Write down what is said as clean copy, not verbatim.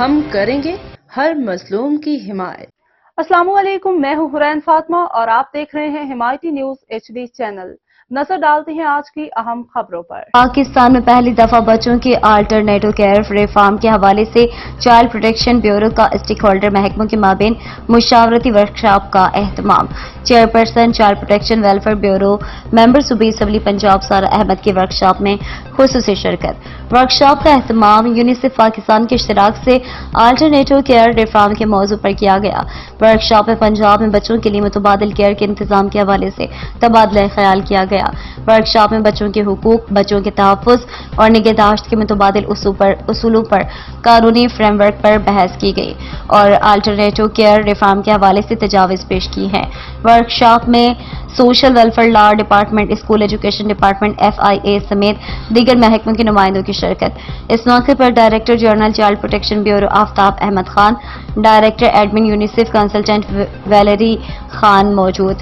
ہم کریں گے ہر مظلوم کی حمایت۔ السلام علیکم، میں ہوں حرین فاطمہ اور آپ دیکھ رہے ہیں حمایتی نیوز HD چینل۔ نظر ڈالتے ہیں آج کی اہم خبروں پر۔ پاکستان میں پہلی دفعہ بچوں کی آلٹرنیٹو کیئر ریفارم کے حوالے سے چائلڈ پروٹیکشن بیورو کا اسٹیک ہولڈر محکموں کے مابین مشاورتی ورکشاپ کا اہتمام۔ Chairperson child protection welfare bureau member صوبائی اسمبلی پنجاب سارا احمد کی ورکشاپ میں خصوصی شرکت۔ ورکشاپ کا اہتمام یونیسیف پاکستان کے اشتراک سے آلٹرنیٹو کیئر ریفارم کے موضوع پر کیا گیا۔ ورکشاپ میں پنجاب میں بچوں کے لیے متبادل کیئر کے انتظام کے حوالے سے تبادلہ خیال کیا گیا۔ ورکشاپ میں بچوں کے حقوق، بچوں کے تحفظ اور نگہداشت کے متبادل اصولوں پر قانونی فریم ورک پر بحث کی گئی اور آلٹرنیٹو کیئر ریفارم کے حوالے سے تجاویز پیش کی ہیں۔ ورکشاپ میں social welfare law department, school education department, FIA سمیت دیگر محکموں کے نمائندوں کی شرکت۔ اس موقع پر director general child protection bureau Aftab Ahmad Khan, director admin UNICEF consultant Valerie Khan موجود